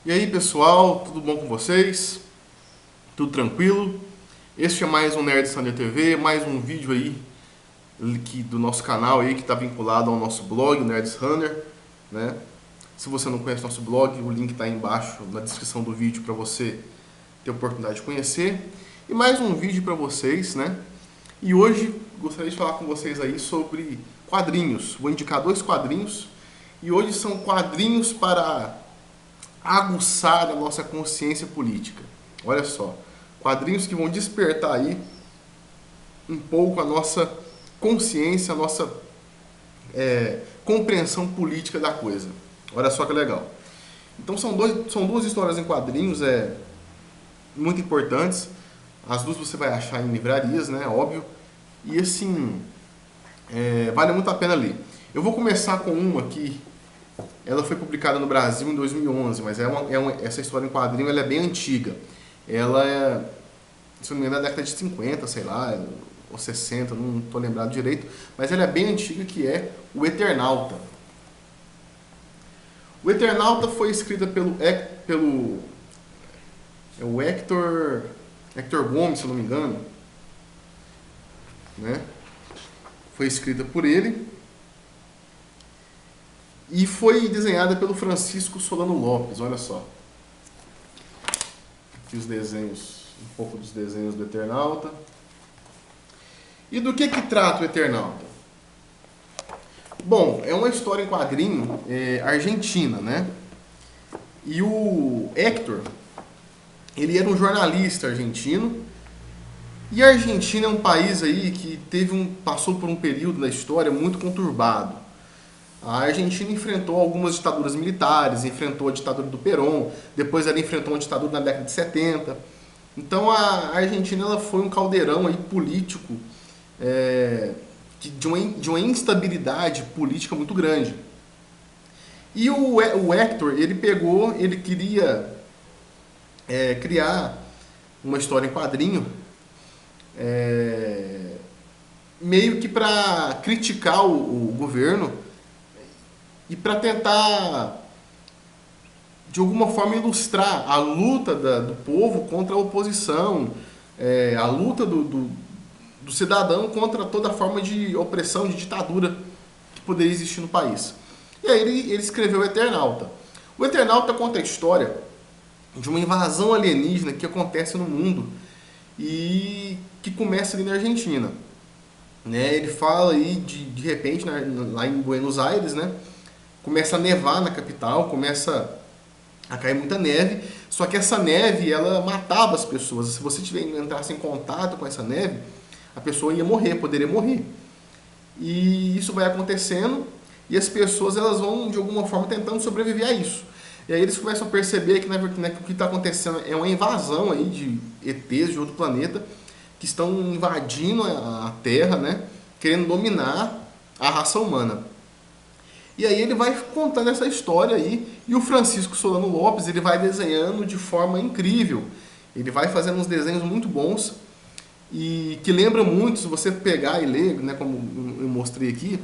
E aí pessoal, tudo bom com vocês? Tudo tranquilo? Este é mais um Nerd Thunder TV, mais um vídeo aí do nosso canal aí que está vinculado ao nosso blog, Nerd Thunder, né? Se você não conhece nosso blog, o link está aí embaixo na descrição do vídeo para você ter a oportunidade de conhecer. E mais um vídeo para vocês, né? E hoje gostaria de falar com vocês aí sobre quadrinhos. Vou indicar dois quadrinhos e hoje são quadrinhos para aguçar a nossa consciência política. Olha só, quadrinhos que vão despertar aí um pouco a nossa consciência, a nossa compreensão política da coisa. Olha só que legal. Então são duas histórias em quadrinhos muito importantes. As duas você vai achar em livrarias, né? Óbvio. E assim, vale muito a pena ler. Eu vou começar com uma que ela foi publicada no Brasil em 2011, mas essa história em quadrinho ela é bem antiga. Ela é, se não me engano, da década de 50, sei lá, ou 60, não estou lembrado direito, mas ela é bem antiga, que é o Eternauta. O Eternauta foi escrita pelo Hector Gomes, se não me engano, né? Foi escrita por ele e foi desenhada pelo Francisco Solano Lopes. Olha só, aqui os desenhos, um pouco dos desenhos do Eternauta. E do que trata o Eternauta? Bom, é uma história em quadrinho argentina, né? E o Hector, ele era um jornalista argentino. E a Argentina é um país aí que passou por um período na história muito conturbado. A Argentina enfrentou algumas ditaduras militares, enfrentou a ditadura do Perón, depois ela enfrentou uma ditadura na década de 70. Então a Argentina ela foi um caldeirão aí político de uma instabilidade política muito grande. E o Hector, ele queria criar uma história em quadrinho meio que para criticar o governo e para tentar, de alguma forma, ilustrar a luta do povo contra a oposição, a luta do cidadão contra toda forma de opressão, de ditadura que poderia existir no país. E aí ele escreveu o Eternauta. O Eternauta conta a história de uma invasão alienígena que acontece no mundo e que começa ali na Argentina. Né? Ele fala aí de repente, lá em Buenos Aires, né? Começa a nevar na capital, começa a cair muita neve, só que essa neve ela matava as pessoas. Se você entrasse em contato com essa neve, a pessoa ia morrer, poderia morrer. E isso vai acontecendo e as pessoas elas vão de alguma forma tentando sobreviver a isso. E aí eles começam a perceber que o que está acontecendo é uma invasão aí de ETs de outro planeta que estão invadindo a Terra, né, querendo dominar a raça humana. E aí ele vai contando essa história aí e o Francisco Solano Lopes ele vai desenhando de forma incrível. Ele vai fazendo uns desenhos muito bons e que lembra muito, se você pegar e ler, né, como eu mostrei aqui,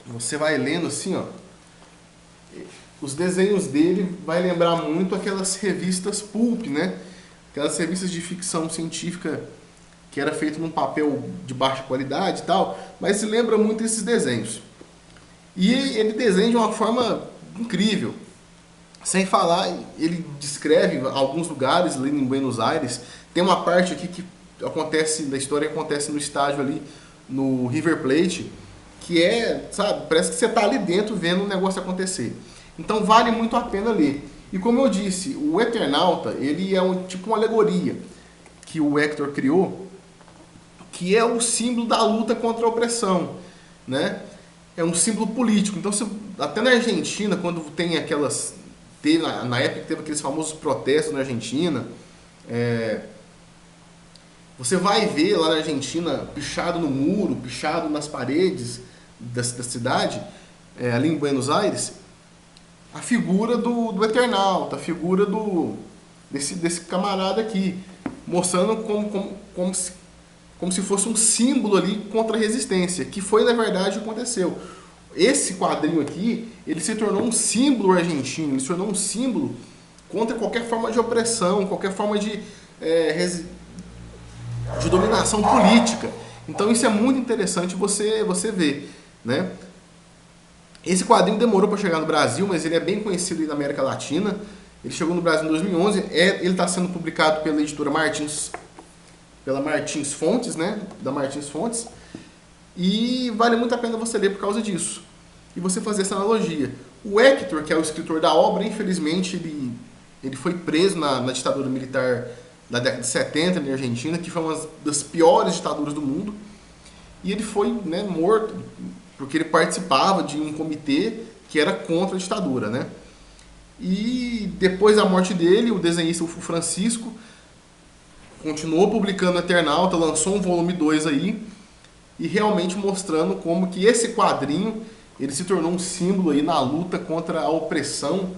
você vai lendo assim, ó, os desenhos dele vai lembrar muito aquelas revistas pulp, né? Aquelas revistas de ficção científica que era feito num papel de baixa qualidade e tal, mas se lembra muito esses desenhos. E ele desenha de uma forma incrível. Sem falar, ele descreve alguns lugares ali em Buenos Aires. Tem uma parte aqui que acontece, da história acontece no estádio ali, no River Plate, que sabe, parece que você está ali dentro vendo o negócio acontecer. Então vale muito a pena ler. E como eu disse, o Eternauta, ele é tipo uma alegoria que o Hector criou, que é o símbolo da luta contra a opressão, né? É um símbolo político. Então, até na Argentina, quando na época que teve aqueles famosos protestos na Argentina, você vai ver lá na Argentina, pichado no muro, pichado nas paredes da cidade, ali em Buenos Aires, a figura do Eternauta, a figura desse camarada aqui, mostrando como se fosse um símbolo ali contra a resistência, que foi na verdade o que aconteceu. Esse quadrinho aqui, ele se tornou um símbolo argentino, ele se tornou um símbolo contra qualquer forma de opressão, qualquer forma de dominação política. Então isso é muito interessante você ver, né? Esse quadrinho demorou para chegar no Brasil, mas ele é bem conhecido aí na América Latina. Ele chegou no Brasil em 2011. Ele está sendo publicado pela editora Martins, pela Martins Fontes, né? Da Martins Fontes. E vale muito a pena você ler por causa disso. E você fazer essa analogia. O Hector, que é o escritor da obra, infelizmente ele foi preso na ditadura militar da década de 70 na Argentina, que foi uma das piores ditaduras do mundo. E ele foi, né, morto porque ele participava de um comitê que era contra a ditadura, né? E depois da morte dele, o desenhista Francisco continuou publicando Eternauta, lançou um volume 2 aí, e realmente mostrando como que esse quadrinho ele se tornou um símbolo aí na luta contra a opressão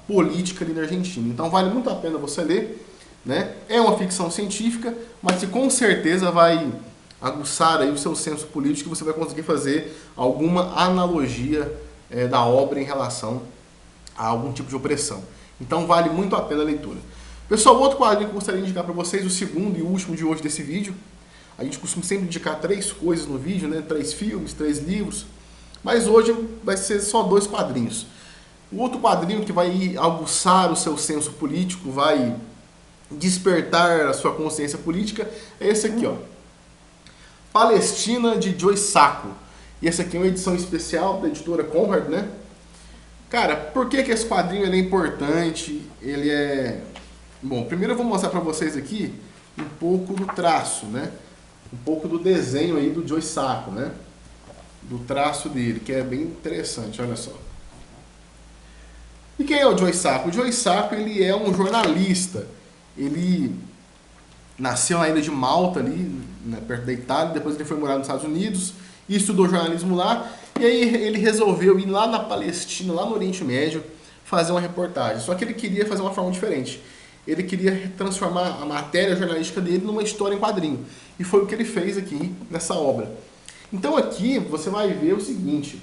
política ali na Argentina. Então vale muito a pena você ler, né? É uma ficção científica, mas que com certeza vai aguçar aí o seu senso político, você vai conseguir fazer alguma analogia da obra em relação a algum tipo de opressão. Então vale muito a pena a leitura. Pessoal, outro quadrinho que eu gostaria de indicar para vocês, o segundo e último de hoje desse vídeo. A gente costuma sempre indicar 3 coisas no vídeo, né? 3 filmes, 3 livros. Mas hoje vai ser só 2 quadrinhos. O outro quadrinho que vai aguçar o seu senso político, vai despertar a sua consciência política, é esse aqui, ó. Palestina, de Joe Sacco. E essa aqui é uma edição especial da editora Conrad, né? Cara, por que esse quadrinho ele é importante? Ele é... Bom, primeiro eu vou mostrar para vocês aqui um pouco do traço, né? Um pouco do desenho aí do Joe Sacco, né? Do traço dele, que é bem interessante, olha só. E quem é o Joe Sacco? O Joe Sacco, ele é um jornalista. Ele nasceu na ilha de Malta, ali, né, perto da Itália, depois ele foi morar nos Estados Unidos e estudou jornalismo lá, e aí ele resolveu ir lá na Palestina, lá no Oriente Médio, fazer uma reportagem. Só que ele queria fazer uma forma diferente. Ele queria transformar a matéria jornalística dele numa história em quadrinho. E foi o que ele fez aqui nessa obra. Então aqui você vai ver o seguinte,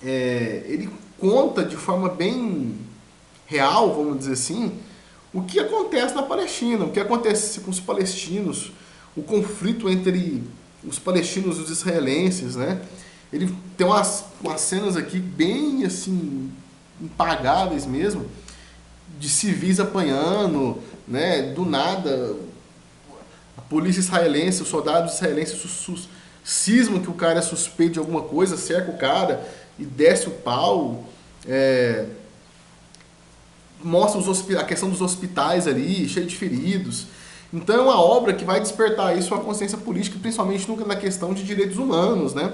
ele conta de forma bem real, vamos dizer assim, o que acontece na Palestina, o que acontece com os palestinos, o conflito entre os palestinos e os israelenses, né? Ele tem umas cenas aqui bem, assim, impagáveis mesmo, de civis apanhando, né? Do nada, a polícia israelense, os soldados israelenses cismam que o cara é suspeito de alguma coisa, cerca o cara e desce o pau, mostra a questão dos hospitais ali, cheio de feridos. Então é uma obra que vai despertar aí sua consciência política, principalmente na questão de direitos humanos, né?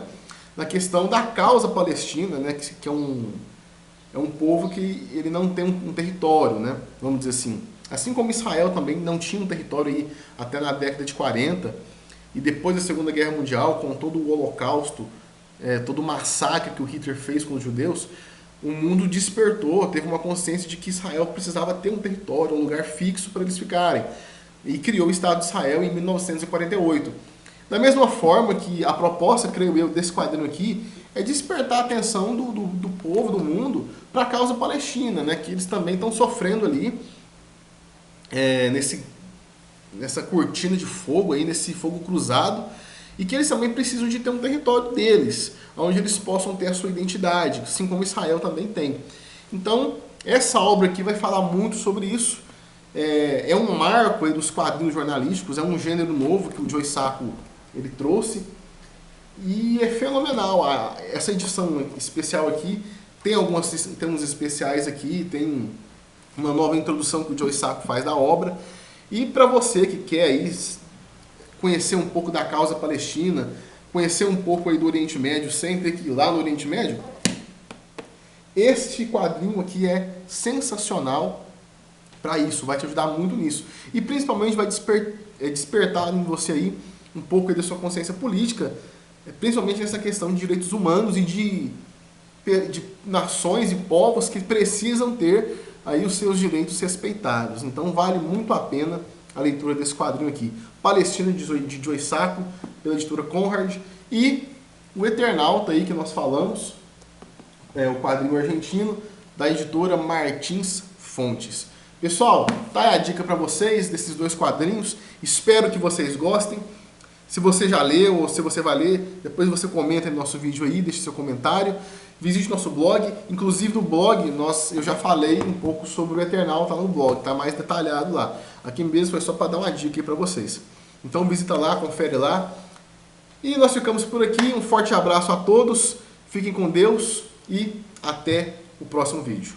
Na questão da causa palestina, né? Que é um povo que ele não tem um território, né? Vamos dizer assim. Assim como Israel também não tinha um território aí até na década de 40, e depois da Segunda Guerra Mundial, com todo o Holocausto, todo o massacre que o Hitler fez com os judeus, o mundo despertou, teve uma consciência de que Israel precisava ter um território, um lugar fixo para eles ficarem. E criou o Estado de Israel em 1948. Da mesma forma que a proposta, creio eu, desse quadrinho aqui é despertar a atenção do povo, do mundo, para a causa palestina, né? Que eles também estão sofrendo ali nessa cortina de fogo, aí, nesse fogo cruzado, e que eles também precisam de ter um território deles, onde eles possam ter a sua identidade, assim como Israel também tem. Então, essa obra aqui vai falar muito sobre isso. É um marco aí dos quadrinhos jornalísticos, é um gênero novo que o Joe Sacco ele trouxe, e é fenomenal. Essa edição especial aqui tem uns especiais aqui, tem uma nova introdução que o Joe Sacco faz da obra, e para você que quer aí conhecer um pouco da causa palestina, conhecer um pouco aí do Oriente Médio, sem ter que ir lá no Oriente Médio, este quadrinho aqui é sensacional para isso, vai te ajudar muito nisso. E principalmente vai despertar em você aí um pouco aí da sua consciência política, principalmente nessa questão de direitos humanos e de nações e povos que precisam ter aí os seus direitos respeitados. Então vale muito a pena a leitura desse quadrinho aqui. Palestina, de Joe Sacco, pela editora Conrad, e o Eternauta aí que nós falamos, o quadrinho argentino, da editora Martins fontes. Pessoal, tá aí a dica para vocês desses 2 quadrinhos. Espero que vocês gostem. Se você já leu ou se você vai ler, depois você comenta no nosso vídeo aí, deixe seu comentário. Visite nosso blog. Inclusive no blog eu já falei um pouco sobre o Eternal, tá no blog, tá mais detalhado lá. Aqui mesmo foi só para dar uma dica aí para vocês. Então visita lá, confere lá. E nós ficamos por aqui. Um forte abraço a todos. Fiquem com Deus e até o próximo vídeo.